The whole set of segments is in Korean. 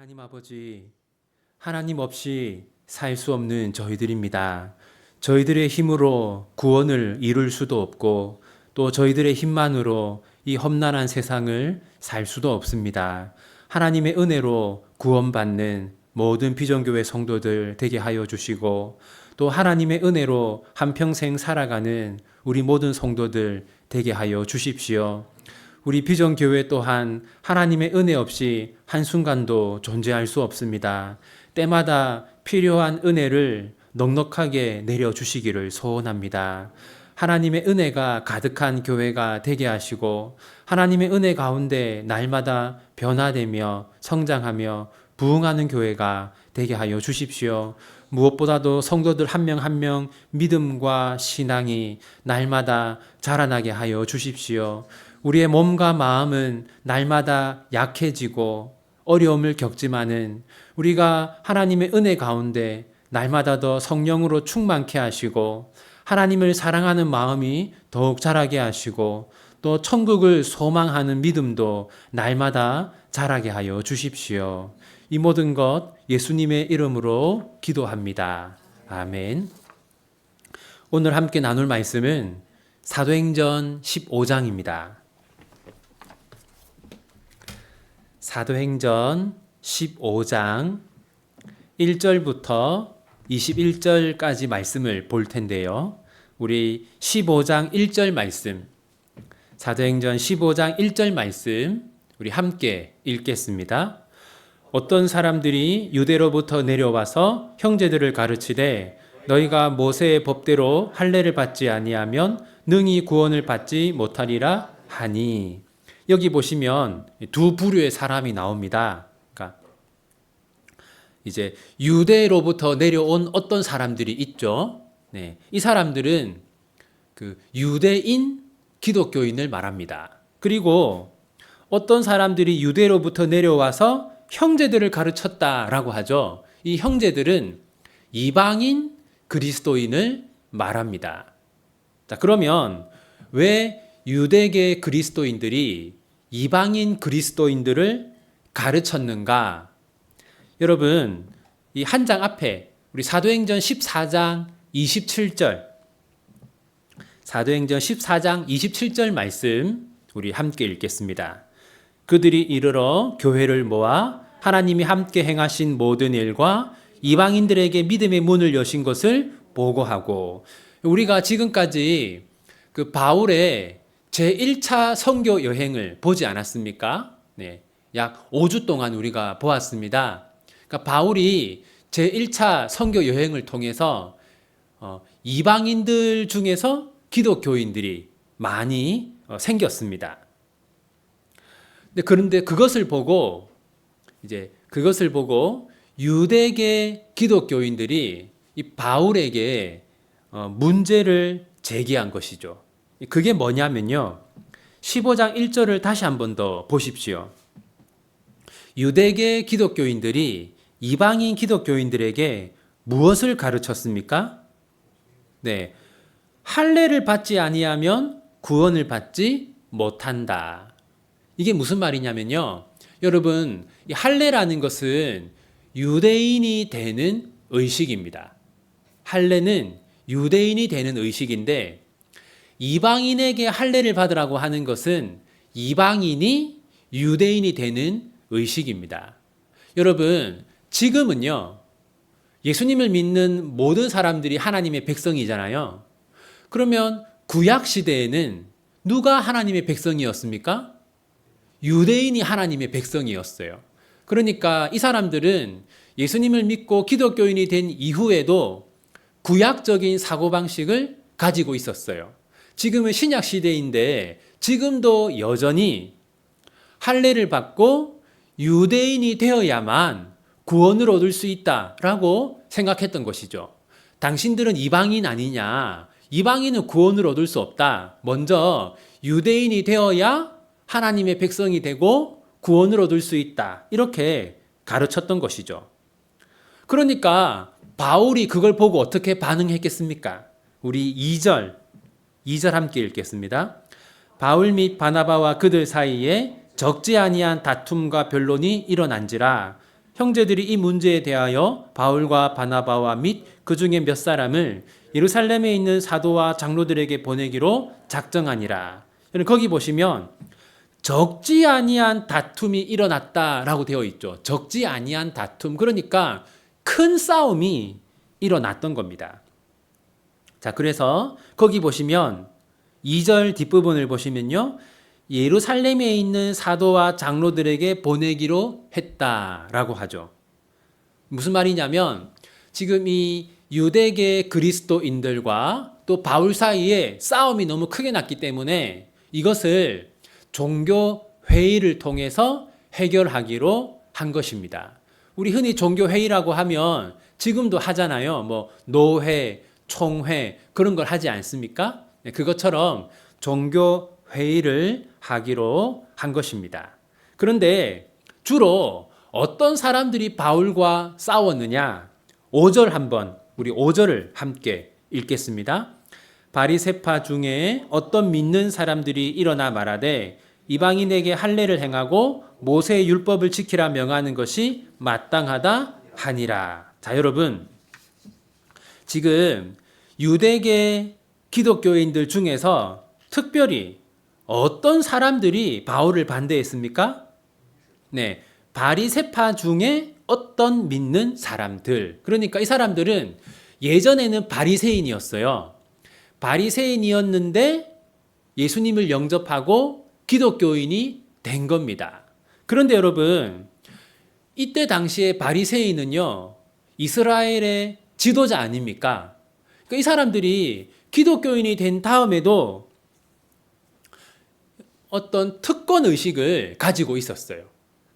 하나님 아버지, 하나님 없이 살 수 없는 저희들입니다. 저희들의 힘으로 구원을 이룰 수도 없고 또 저희들의 힘만으로 이 험난한 세상을 살 수도 없습니다. 하나님의 은혜로 구원받는 모든 비전교회 성도들 되게 하여 주시고 또 하나님의 은혜로 한평생 살아가는 우리 모든 성도들 되게 하여 주십시오. 우리 비전교회 또한 하나님의 은혜 없이 한순간도 존재할 수 없습니다. 때마다 필요한 은혜를 넉넉하게 내려주시기를 소원합니다. 하나님의 은혜가 가득한 교회가 되게 하시고 하나님의 은혜 가운데 날마다 변화되며 성장하며 부흥하는 교회가 되게 하여 주십시오. 무엇보다도 성도들 한 명 한 명 믿음과 신앙이 날마다 자라나게 하여 주십시오. 우리의 몸과 마음은 날마다 약해지고 어려움을 겪지만은 우리가 하나님의 은혜 가운데 날마다 더 성령으로 충만케 하시고 하나님을 사랑하는 마음이 더욱 자라게 하시고 또 천국을 소망하는 믿음도 날마다 자라게 하여 주십시오. 이 모든 것 예수님의 이름으로 기도합니다. 아멘. 오늘 함께 나눌 말씀은 사도행전 15장입니다. 사도행전 15장 1절부터 21절까지 말씀을 볼 텐데요. 우리 15장 1절 말씀, 사도행전 15장 1절 말씀 우리 함께 읽겠습니다. 어떤 사람들이 유대로부터 내려와서 형제들을 가르치되 너희가 모세의 법대로 할례를 받지 아니하면 능히 구원을 받지 못하리라 하니. 여기 보시면 두 부류의 사람이 나옵니다. 그러니까 이제 유대로부터 내려온 어떤 사람들이 있죠. 네, 이 사람들은 그 유대인 기독교인을 말합니다. 그리고 어떤 사람들이 유대로부터 내려와서 형제들을 가르쳤다라고 하죠. 이 형제들은 이방인 그리스도인을 말합니다. 자, 그러면 왜 유대계 그리스도인들이 이방인 그리스도인들을 가르쳤는가? 여러분, 이 한 장 앞에 우리 사도행전 14장 27절, 사도행전 14장 27절 말씀 우리 함께 읽겠습니다. 그들이 이르러 교회를 모아 하나님이 함께 행하신 모든 일과 이방인들에게 믿음의 문을 여신 것을 보고하고. 우리가 지금까지 그 바울의 제1차 선교 여행을 보지 않았습니까? 네, 약 5주 동안 우리가 보았습니다. 그러니까 바울이 제1차 선교 여행을 통해서 이방인들 중에서 기독교인들이 많이 생겼습니다. 그런데 그것을 보고 유대계 기독교인들이 이 바울에게 문제를 제기한 것이죠. 그게 뭐냐면요. 15장 1절을 다시 한 번 더 보십시오. 유대계 기독교인들이 이방인 기독교인들에게 무엇을 가르쳤습니까? 네, 할례를 받지 아니하면 구원을 받지 못한다. 이게 무슨 말이냐면요. 여러분, 이 할례라는 것은 유대인이 되는 의식입니다. 할례는 유대인이 되는 의식인데 이방인에게 할례를 받으라고 하는 것은 이방인이 유대인이 되는 의식입니다. 여러분, 지금은요, 예수님을 믿는 모든 사람들이 하나님의 백성이잖아요. 그러면 구약 시대에는 누가 하나님의 백성이었습니까? 유대인이 하나님의 백성이었어요. 그러니까 이 사람들은 예수님을 믿고 기독교인이 된 이후에도 구약적인 사고방식을 가지고 있었어요. 지금은 신약 시대인데 지금도 여전히 할례를 받고 유대인이 되어야만 구원을 얻을 수 있다라고 생각했던 것이죠. 당신들은 이방인 아니냐? 이방인은 구원을 얻을 수 없다. 먼저 유대인이 되어야 하나님의 백성이 되고 구원을 얻을 수 있다. 이렇게 가르쳤던 것이죠. 그러니까 바울이 그걸 보고 어떻게 반응했겠습니까? 우리 2절 함께 읽겠습니다. 바울 및 바나바와 그들 사이에 적지 아니한 다툼과 변론이 일어난지라 형제들이 이 문제에 대하여 바울과 바나바와 및 그 중에 몇 사람을 예루살렘에 있는 사도와 장로들에게 보내기로 작정하니라. 거기 보시면 적지 아니한 다툼이 일어났다라고 되어 있죠. 적지 아니한 다툼. 그러니까 큰 싸움이 일어났던 겁니다. 자, 그래서 거기 보시면 2절 뒷부분을 보시면요. 예루살렘에 있는 사도와 장로들에게 보내기로 했다라고 하죠. 무슨 말이냐면 지금 이 유대계 그리스도인들과 또 바울 사이에 싸움이 너무 크게 났기 때문에 이것을 종교 회의를 통해서 해결하기로 한 것입니다. 우리 흔히 종교 회의라고 하면 지금도 하잖아요. 뭐 노회, 총회 그런 걸 하지 않습니까? 그것처럼 종교 회의를 하기로 한 것입니다. 그런데 주로 어떤 사람들이 바울과 싸웠느냐? 5절 한번 우리 5절을 함께 읽겠습니다. 바리새파 중에 어떤 믿는 사람들이 일어나 말하되 이방인에게 할례를 행하고 모세의 율법을 지키라 명하는 것이 마땅하다 하니라. 자, 여러분 지금 유대계 기독교인들 중에서 특별히 어떤 사람들이 바울을 반대했습니까? 네, 바리새파 중에 어떤 믿는 사람들. 그러니까 이 사람들은 예전에는 바리새인이었어요. 바리새인이었는데 예수님을 영접하고 기독교인이 된 겁니다. 그런데 여러분, 이때 당시에 바리새인은요, 이스라엘의 지도자 아닙니까? 그러니까 이 사람들이 기독교인이 된 다음에도 어떤 특권 의식을 가지고 있었어요.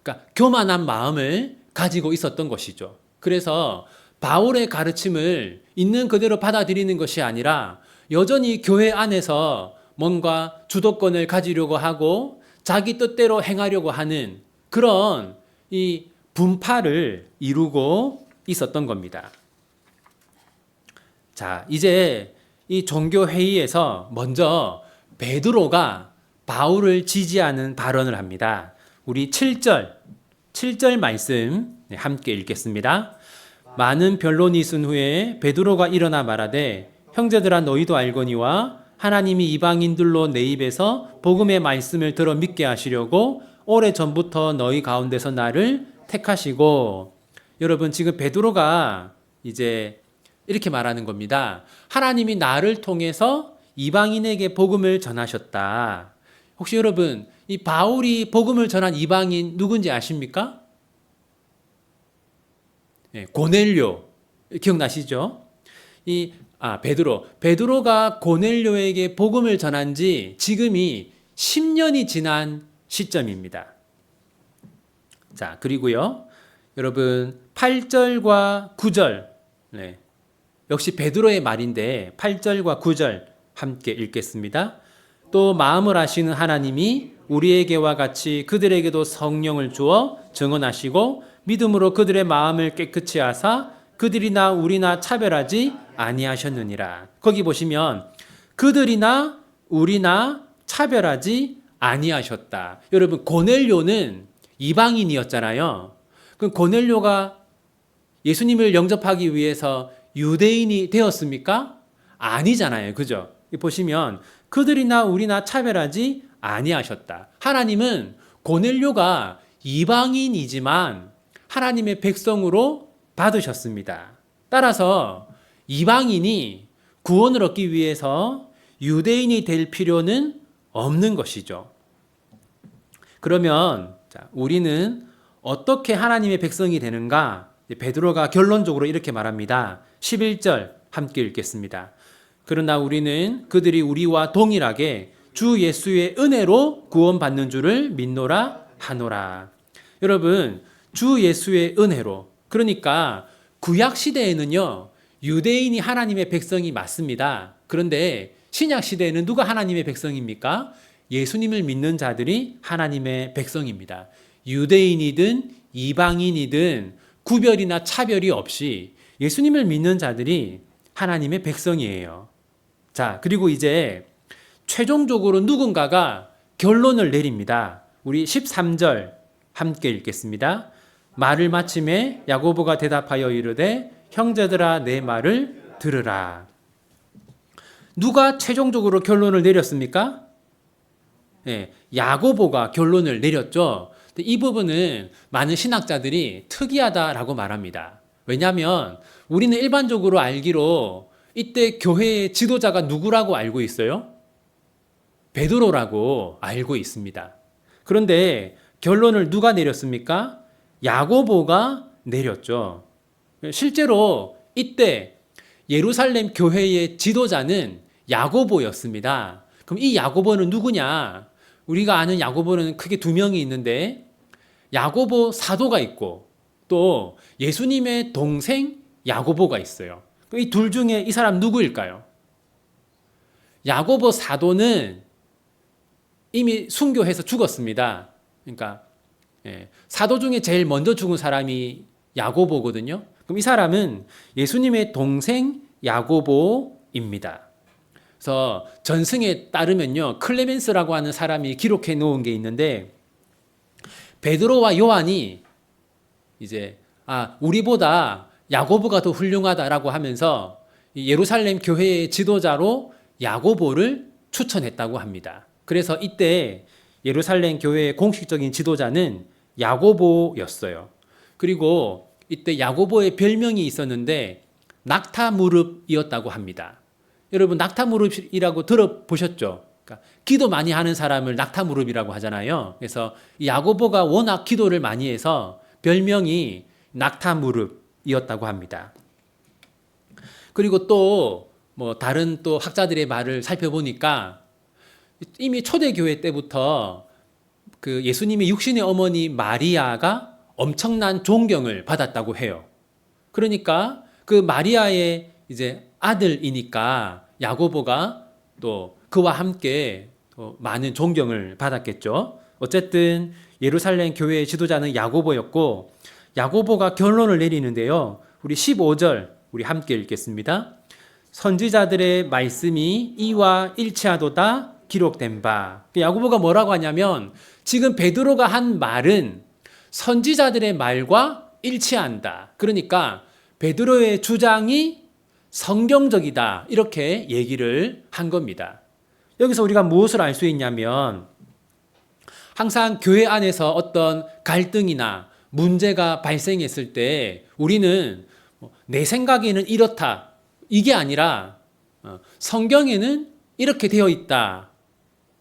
그러니까 교만한 마음을 가지고 있었던 것이죠. 그래서 바울의 가르침을 있는 그대로 받아들이는 것이 아니라 여전히 교회 안에서 뭔가 주도권을 가지려고 하고 자기 뜻대로 행하려고 하는 그런 이 분파를 이루고 있었던 겁니다. 자, 이제 이 종교 회의에서 먼저 베드로가 바울을 지지하는 발언을 합니다. 우리 7절 말씀 함께 읽겠습니다. 많은 변론이 있은 후에 베드로가 일어나 말하되 형제들아 너희도 알거니와 하나님이 이방인들로 내 입에서 복음의 말씀을 들어 믿게 하시려고 오래전부터 너희 가운데서 나를 택하시고. 여러분 지금 베드로가 이제 이렇게 말하는 겁니다. 하나님이 나를 통해서 이방인에게 복음을 전하셨다. 혹시 여러분 이 바울이 복음을 전한 이방인 누군지 아십니까? 네, 고넬료 기억나시죠? 베드로가 고넬료에게 복음을 전한 지 지금이 10년이 지난 시점입니다. 자, 그리고요. 여러분 8절과 9절 역시 베드로의 말인데 8절과 9절 함께 읽겠습니다. 또 마음을 아시는 하나님이 우리에게와 같이 그들에게도 성령을 주어 증언하시고 믿음으로 그들의 마음을 깨끗이 하사 그들이나 우리나 차별하지 아니하셨느니라. 거기 보시면 그들이나 우리나 차별하지 아니하셨다. 여러분 고넬료는 이방인이었잖아요. 그럼 고넬료가 예수님을 영접하기 위해서 유대인이 되었습니까? 아니잖아요. 그죠? 보시면 그들이나 우리나 차별하지 아니하셨다. 하나님은 고넬료가 이방인이지만 하나님의 백성으로 받으셨습니다. 따라서 이방인이 구원을 얻기 위해서 유대인이 될 필요는 없는 것이죠. 그러면 우리는 어떻게 하나님의 백성이 되는가? 베드로가 결론적으로 이렇게 말합니다. 11절 함께 읽겠습니다. 그러나 우리는 그들이 우리와 동일하게 주 예수의 은혜로 구원받는 줄을 믿노라 하노라. 여러분, 주 예수의 은혜로. 그러니까 구약 시대에는요, 유대인이 하나님의 백성이 맞습니다. 그런데 신약 시대에는 누가 하나님의 백성입니까? 예수님을 믿는 자들이 하나님의 백성입니다. 유대인이든 이방인이든 구별이나 차별이 없이 예수님을 믿는 자들이 하나님의 백성이에요. 자, 그리고 이제 최종적으로 누군가가 결론을 내립니다. 우리 13절 함께 읽겠습니다. 말을 마침에 야고보가 대답하여 이르되 형제들아 내 말을 들으라. 누가 최종적으로 결론을 내렸습니까? 예, 야고보가 결론을 내렸죠. 이 부분은 많은 신학자들이 특이하다라고 말합니다. 왜냐하면 우리는 일반적으로 알기로 이때 교회의 지도자가 누구라고 알고 있어요? 베드로라고 알고 있습니다. 그런데 결론을 누가 내렸습니까? 야고보가 내렸죠. 실제로 이때 예루살렘 교회의 지도자는 야고보였습니다. 그럼 이 야고보는 누구냐? 우리가 아는 야고보는 크게 두 명이 있는데 야고보 사도가 있고 또 예수님의 동생 야고보가 있어요. 이 둘 중에 이 사람 누구일까요? 야고보 사도는 이미 순교해서 죽었습니다. 그러니까 사도 중에 제일 먼저 죽은 사람이 야고보거든요. 그럼 이 사람은 예수님의 동생 야고보입니다. 그래서 전승에 따르면요, 클레멘스라고 하는 사람이 기록해 놓은 게 있는데 베드로와 요한이 이제 우리보다 야고보가 더 훌륭하다라고 하면서 예루살렘 교회의 지도자로 야고보를 추천했다고 합니다. 그래서 이때 예루살렘 교회의 공식적인 지도자는 야고보였어요. 그리고 이때 야고보의 별명이 있었는데 낙타 무릎이었다고 합니다. 여러분 낙타 무릎이라고 들어보셨죠? 그러니까 기도 많이 하는 사람을 낙타 무릎이라고 하잖아요. 그래서 야고보가 워낙 기도를 많이 해서 별명이 낙타 무릎이었다고 합니다. 그리고 또 다른 또 학자들의 말을 살펴보니까 이미 초대교회 때부터 그 예수님의 육신의 어머니 마리아가 엄청난 존경을 받았다고 해요. 그러니까 그 마리아의 이제 아들이니까 야고보가 또 그와 함께 많은 존경을 받았겠죠. 어쨌든 예루살렘 교회의 지도자는 야고보였고 야고보가 결론을 내리는데요. 우리 15절 우리 함께 읽겠습니다. 선지자들의 말씀이 이와 일치하도다 기록된 바. 야고보가 뭐라고 하냐면 지금 베드로가 한 말은 선지자들의 말과 일치한다. 그러니까 베드로의 주장이 성경적이다. 이렇게 얘기를 한 겁니다. 여기서 우리가 무엇을 알 수 있냐면 항상 교회 안에서 어떤 갈등이나 문제가 발생했을 때 우리는 내 생각에는 이렇다. 이게 아니라 성경에는 이렇게 되어 있다.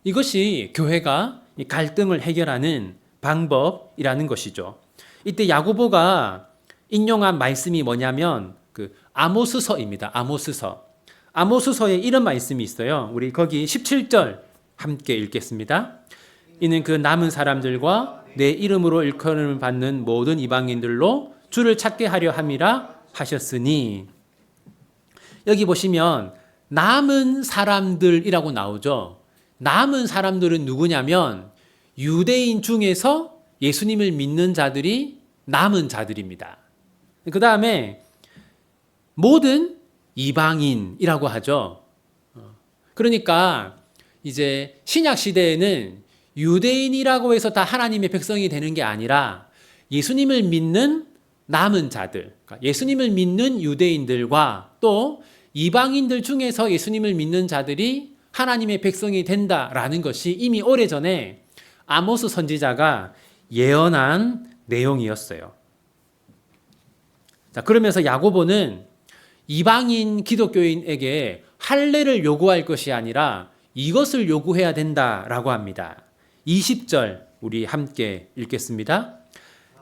이것이 교회가 갈등을 해결하는 방법이라는 것이죠. 이때 야고보가 인용한 말씀이 뭐냐면 그 아모스서입니다. 아모스서. 아모스서에 이런 말씀이 있어요. 우리 거기 17절 함께 읽겠습니다. 이는 그 남은 사람들과 내 이름으로 일컬음을 받는 모든 이방인들로 주를 찾게 하려 함이라 하셨으니. 여기 보시면 남은 사람들이라고 나오죠. 남은 사람들은 누구냐면 유대인 중에서 예수님을 믿는 자들이 남은 자들입니다. 그 다음에 모든 이방인이라고 하죠. 그러니까 이제 신약 시대에는 유대인이라고 해서 다 하나님의 백성이 되는 게 아니라 예수님을 믿는 남은 자들, 그러니까 예수님을 믿는 유대인들과 또 이방인들 중에서 예수님을 믿는 자들이 하나님의 백성이 된다라는 것이 이미 오래전에 아모스 선지자가 예언한 내용이었어요. 자, 그러면서 야고보는 이방인 기독교인에게 할례를 요구할 것이 아니라 이것을 요구해야 된다라고 합니다. 20절 우리 함께 읽겠습니다.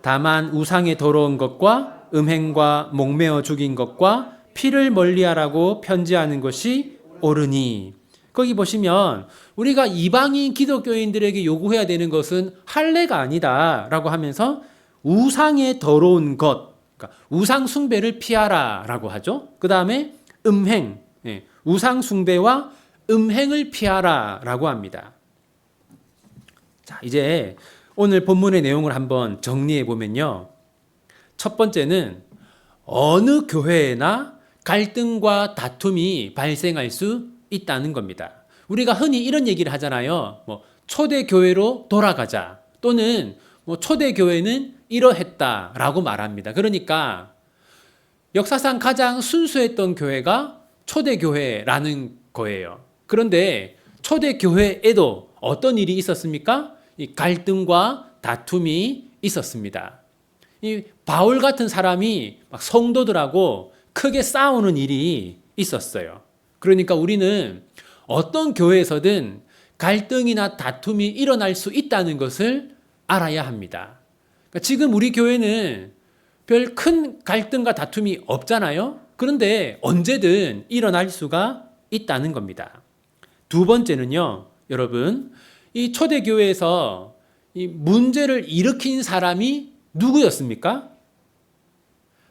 다만 우상에 더러운 것과 음행과 목매어 죽인 것과 피를 멀리하라고 편지하는 것이 옳으니. 거기 보시면 우리가 이방인 기독교인들에게 요구해야 되는 것은 할례가 아니다라고 하면서 우상에 더러운 것, 그러니까 우상 숭배를 피하라라고 하죠. 그 다음에 음행, 우상 숭배와 음행을 피하라라고 합니다. 자, 이제 오늘 본문의 내용을 한번 정리해 보면요. 첫 번째는 어느 교회에나 갈등과 다툼이 발생할 수 있다는 겁니다. 우리가 흔히 이런 얘기를 하잖아요. 초대교회로 돌아가자. 또는 초대교회는 이러했다라고 말합니다. 그러니까 역사상 가장 순수했던 교회가 초대교회라는 거예요. 그런데 초대교회에도 어떤 일이 있었습니까? 이 갈등과 다툼이 있었습니다. 이 바울 같은 사람이 막 성도들하고 크게 싸우는 일이 있었어요. 그러니까 우리는 어떤 교회에서든 갈등이나 다툼이 일어날 수 있다는 것을 알아야 합니다. 그러니까 지금 우리 교회는 별 큰 갈등과 다툼이 없잖아요. 그런데 언제든 일어날 수가 있다는 겁니다. 두 번째는요, 여러분, 이 초대교회에서 이 문제를 일으킨 사람이 누구였습니까?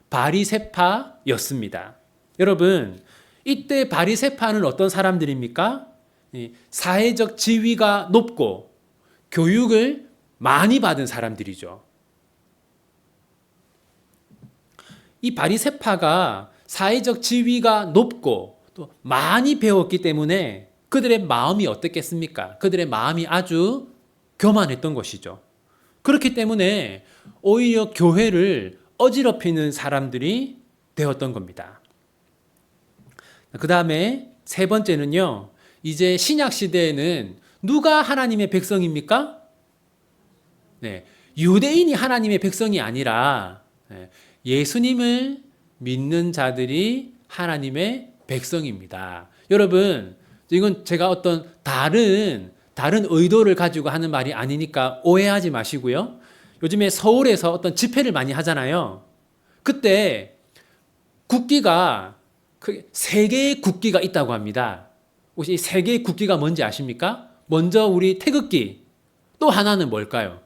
바리새파였습니다. 여러분, 이때 바리새파는 어떤 사람들입니까? 사회적 지위가 높고 교육을 많이 받은 사람들이죠. 이 바리새파가 사회적 지위가 높고 또 많이 배웠기 때문에 그들의 마음이 어떻겠습니까? 그들의 마음이 아주 교만했던 것이죠. 그렇기 때문에 오히려 교회를 어지럽히는 사람들이 되었던 겁니다. 그 다음에 세 번째는요, 이제 신약 시대에는 누가 하나님의 백성입니까? 네, 유대인이 하나님의 백성이 아니라 예수님을 믿는 자들이 하나님의 백성입니다. 여러분, 이건 제가 어떤 다른 의도를 가지고 하는 말이 아니니까 오해하지 마시고요. 요즘에 서울에서 어떤 집회를 많이 하잖아요. 그때 국기가 세 개의 국기가 있다고 합니다. 혹시 이 세 개의 국기가 뭔지 아십니까? 먼저 우리 태극기, 또 하나는 뭘까요?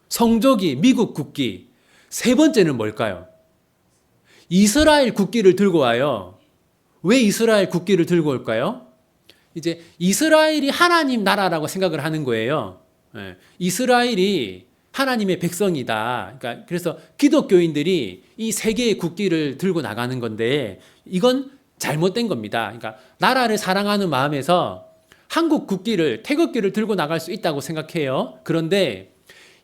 성조기, 미국 국기. 세 번째는 뭘까요? 이스라엘 국기를 들고 와요. 왜 이스라엘 국기를 들고 올까요? 이제 이스라엘이 하나님 나라라고 생각을 하는 거예요. 이스라엘이 하나님의 백성이다. 그러니까 그래서 기독교인들이 이 세 개의 국기를 들고 나가는 건데 이건 잘못된 겁니다. 그러니까 나라를 사랑하는 마음에서 한국 국기를, 태극기를 들고 나갈 수 있다고 생각해요. 그런데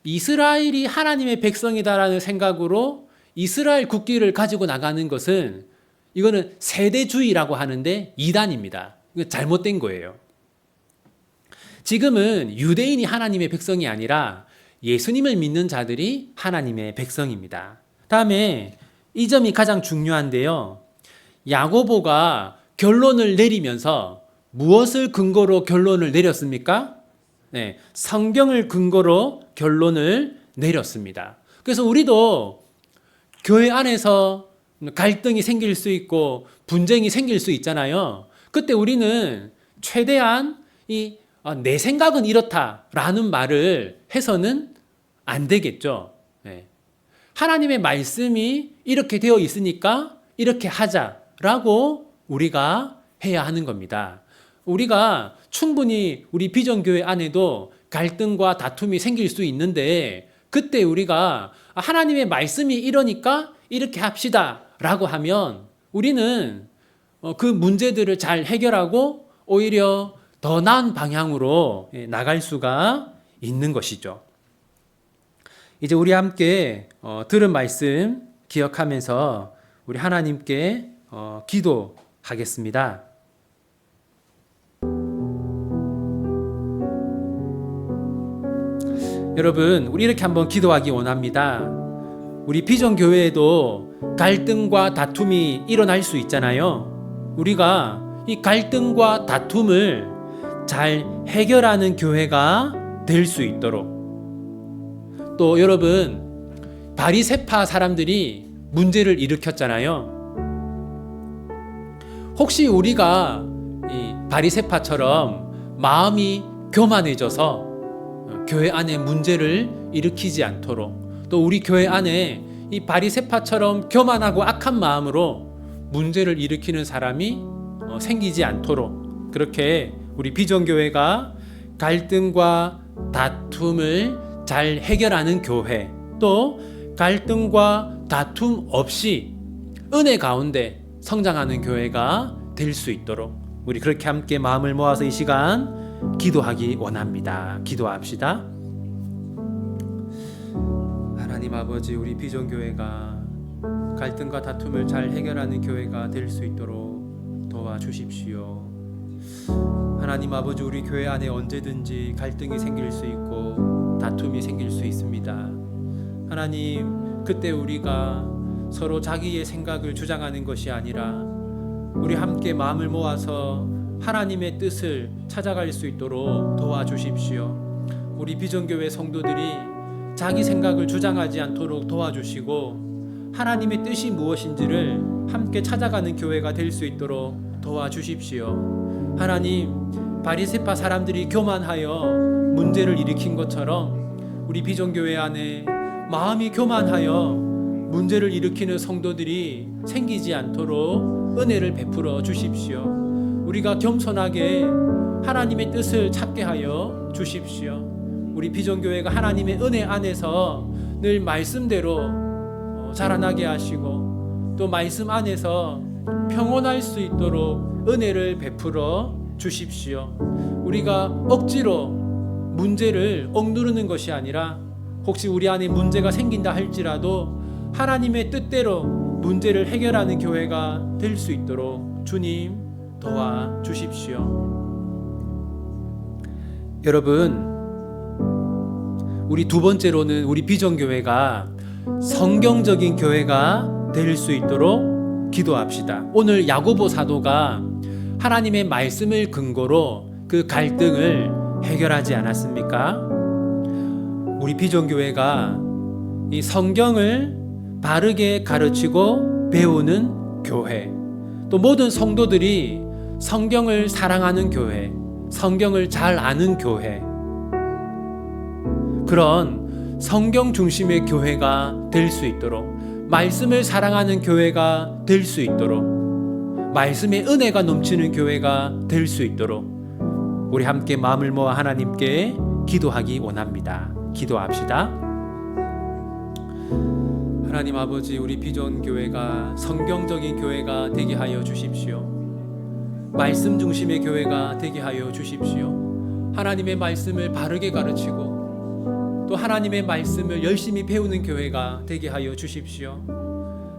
이스라엘이 하나님의 백성이다라는 생각으로 이스라엘 국기를 가지고 나가는 것은 이거는 세대주의라고 하는데 이단입니다. 이거 잘못된 거예요. 지금은 유대인이 하나님의 백성이 아니라 예수님을 믿는 자들이 하나님의 백성입니다. 다음에 이 점이 가장 중요한데요. 야고보가 결론을 내리면서 무엇을 근거로 결론을 내렸습니까? 네, 성경을 근거로 결론을 내렸습니다. 그래서 우리도 교회 안에서 갈등이 생길 수 있고 분쟁이 생길 수 있잖아요. 그때 우리는 최대한 내 생각은 이렇다라는 말을 해서는 안 되겠죠. 네. 하나님의 말씀이 이렇게 되어 있으니까 이렇게 하자라고 우리가 해야 하는 겁니다. 우리가 충분히 우리 비전교회 안에도 갈등과 다툼이 생길 수 있는데 그때 우리가 하나님의 말씀이 이러니까 이렇게 합시다 라고 하면 우리는 그 문제들을 잘 해결하고 오히려 더 나은 방향으로 나갈 수가 있는 것이죠. 이제 우리 함께 들은 말씀 기억하면서 우리 하나님께 기도하겠습니다. 여러분, 우리 이렇게 한번 기도하기 원합니다. 우리 비전교회에도 갈등과 다툼이 일어날 수 있잖아요. 우리가 이 갈등과 다툼을 잘 해결하는 교회가 될 수 있도록, 또 여러분, 바리새파 사람들이 문제를 일으켰잖아요. 혹시 우리가 이 바리새파처럼 마음이 교만해져서 교회 안에 문제를 일으키지 않도록, 또 우리 교회 안에 이 바리새파처럼 교만하고 악한 마음으로 문제를 일으키는 사람이 생기지 않도록, 그렇게 우리 비전교회가 갈등과 다툼을 잘 해결하는 교회, 또 갈등과 다툼 없이 은혜 가운데 성장하는 교회가 될 수 있도록 우리 그렇게 함께 마음을 모아서 이 시간 기도하기 원합니다. 기도합시다. 하나님 아버지, 우리 비전교회가 갈등과 다툼을 잘 해결하는 교회가 될 수 있도록 도와주십시오. 하나님 아버지, 우리 교회 안에 언제든지 갈등이 생길 수 있고 다툼이 생길 수 있습니다. 하나님, 그때 우리가 서로 자기의 생각을 주장하는 것이 아니라 우리 함께 마음을 모아서 하나님의 뜻을 찾아갈 수 있도록 도와주십시오. 우리 비전교회 성도들이 자기 생각을 주장하지 않도록 도와주시고 하나님의 뜻이 무엇인지를 함께 찾아가는 교회가 될 수 있도록 도와주십시오. 하나님, 바리새파 사람들이 교만하여 문제를 일으킨 것처럼 우리 비전교회 안에 마음이 교만하여 문제를 일으키는 성도들이 생기지 않도록 은혜를 베풀어 주십시오. 우리가 겸손하게 하나님의 뜻을 찾게 하여 주십시오. 우리 비전교회가 하나님의 은혜 안에서 늘 말씀대로 자라나게 하시고 또 말씀 안에서 평온할 수 있도록 은혜를 베풀어 주십시오. 우리가 억지로 문제를 억누르는 것이 아니라 혹시 우리 안에 문제가 생긴다 할지라도 하나님의 뜻대로 문제를 해결하는 교회가 될 수 있도록 주님 도와주십시오. 여러분, 우리 두 번째로는 우리 비전교회가 성경적인 교회가 될 수 있도록 기도합시다. 오늘 야고보 사도가 하나님의 말씀을 근거로 그 갈등을 해결하지 않았습니까? 우리 비전교회가 이 성경을 바르게 가르치고 배우는 교회, 또 모든 성도들이 성경을 사랑하는 교회, 성경을 잘 아는 교회, 그런 성경 중심의 교회가 될 수 있도록, 말씀을 사랑하는 교회가 될 수 있도록, 말씀의 은혜가 넘치는 교회가 될 수 있도록 우리 함께 마음을 모아 하나님께 기도하기 원합니다. 기도합시다. 하나님 아버지, 우리 비전교회가 성경적인 교회가 되게 하여 주십시오. 말씀 중심의 교회가 되게 하여 주십시오. 하나님의 말씀을 바르게 가르치고 또 하나님의 말씀을 열심히 배우는 교회가 되게 하여 주십시오.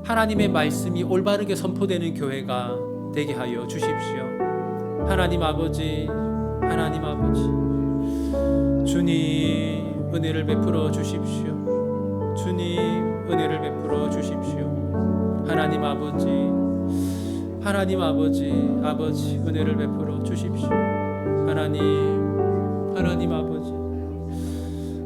하나님의 말씀이 올바르게 선포되는 교회가 되게 하여 주십시오. 하나님 아버지, 하나님 아버지, 주님 은혜를 베풀어 주십시오. 주님 은혜를 베풀어 주십시오. 하나님 아버지, 하나님 아버지, 아버지 은혜를 베풀어 주십시오. 하나님 아버지,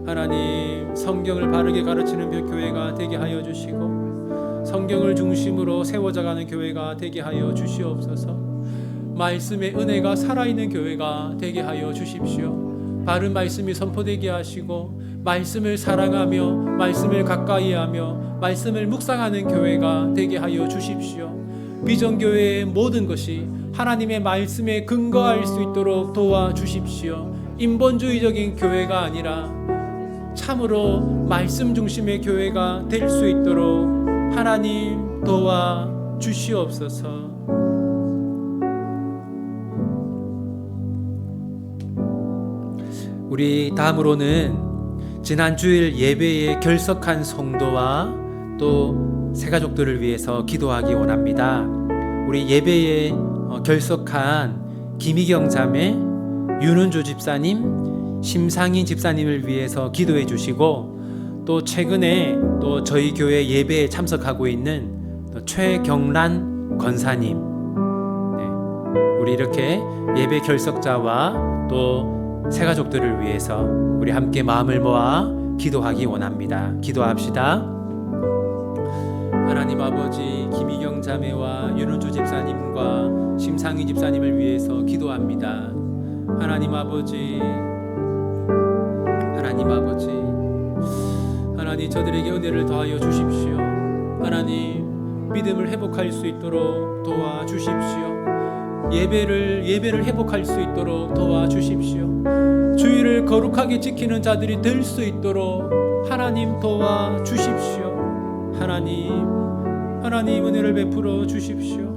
하나님 성경을 바르게 가르치는 교회가 되게 하여 주시고 성경을 중심으로 세워져가는 교회가 되게 하여 주시옵소서. 말씀의 은혜가 살아있는 교회가 되게 하여 주십시오. 바른 말씀이 선포되게 하시고 말씀을 사랑하며 말씀을 가까이하며 말씀을 묵상하는 교회가 되게 하여 주십시오. 비전교회의 모든 것이 하나님의 말씀에 근거할 수 있도록 도와주십시오. 인본주의적인 교회가 아니라 참으로 말씀 중심의 교회가 될 수 있도록 하나님 도와주시옵소서. 우리 다음으로는 지난 주일 예배에 결석한 성도와 또 새가족들을 위해서 기도하기 원합니다. 우리 예배에 결석한 김희경 자매, 윤은주 집사님, 심상인 집사님을 위해서 기도해 주시고 또 최근에 또 저희 교회 예배에 참석하고 있는 최경란 권사님, 우리 이렇게 예배 결석자와 또 새가족들을 위해서 우리 함께 마음을 모아 기도하기 원합니다. 기도합시다. 하나님 아버지, 김희경 자매와 윤은주 집사님과 심상희 집사님을 위해서 기도합니다. 하나님 아버지, 하나님 아버지, 하나님 저들에게 은혜를 더하여 주십시오. 하나님 믿음을 회복할 수 있도록 도와주십시오. 예배를 회복할 수 있도록 도와주십시오. 주의를 거룩하게 지키는 자들이 될 수 있도록 하나님 도와주십시오. 하나님 은혜를 베풀어 주십시오.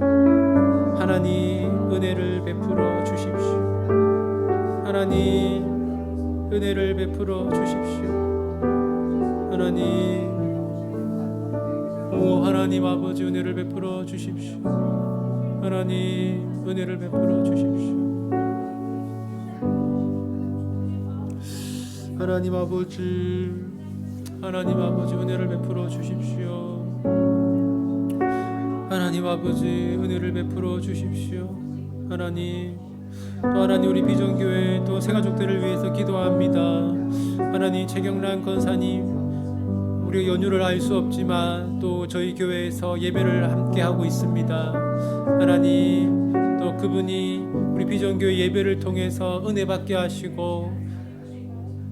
하나님 은혜를 베풀어 주십시오. 하나님 은혜를 베풀어 주십시오. 하나님 오 하나님 아버지 은혜를 베풀어 주십시오. 하나님 은혜를 베풀어 주십시오. 하나님 아버지 은혜를 베풀어 주십시오. 하나님 아버지 은혜를 베풀어 주십시오. 하나님 또 하나님 우리 비전교회 또 새가족들을 위해서 기도합니다. 하나님 최경란 권사님 우리가 연유를 알 수 없지만 또 저희 교회에서 예배를 함께 하고 있습니다. 하나님 또 그분이 우리 비전교회 예배를 통해서 은혜 받게 하시고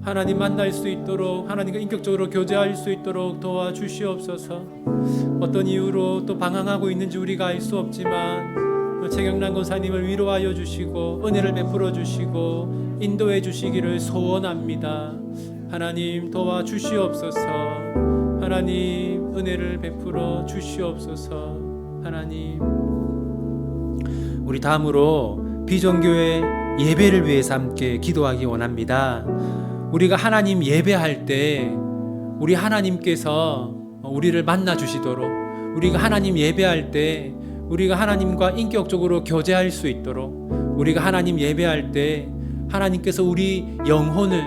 하나님 만날 수 있도록 하나님과 인격적으로 교제할 수 있도록 도와주시옵소서. 어떤 이유로 또 방황하고 있는지 우리가 알 수 없지만 최경란 권사님을 위로하여 주시고 은혜를 베풀어 주시고 인도해 주시기를 소원합니다. 하나님 도와주시옵소서. 하나님 은혜를 베풀어 주시옵소서. 하나님 우리 다음으로 비전교회 예배를 위해서 함께 기도하기 원합니다. 우리가 하나님 예배할 때 우리 하나님께서 우리를 만나 주시도록 우리가 하나님 예배할 때 우리가 하나님과 인격적으로 교제할 수 있도록 우리가 하나님 예배할 때 하나님께서 우리 영혼을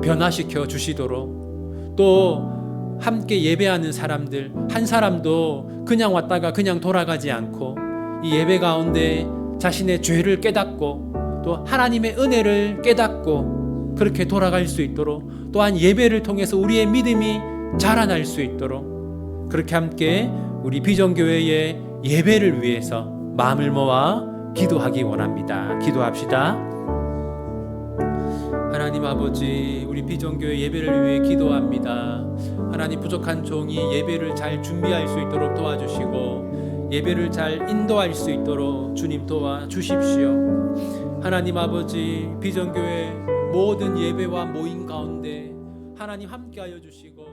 변화시켜 주시도록 또 함께 예배하는 사람들 한 사람도 그냥 왔다가 그냥 돌아가지 않고 이 예배 가운데 자신의 죄를 깨닫고 또 하나님의 은혜를 깨닫고 그렇게 돌아갈 수 있도록 또한 예배를 통해서 우리의 믿음이 자라날 수 있도록 그렇게 함께 우리 비전교회의 예배를 위해서 마음을 모아 기도하기 원합니다. 기도합시다. 하나님 아버지 우리 비전교회 예배를 위해 기도합니다. 하나님 부족한 종이 예배를 잘 준비할 수 있도록 도와주시고 예배를 잘 인도할 수 있도록 주님 도와주십시오. 하나님 아버지 비전교회 모든 예배와 모임 가운데 하나님 함께하여 주시고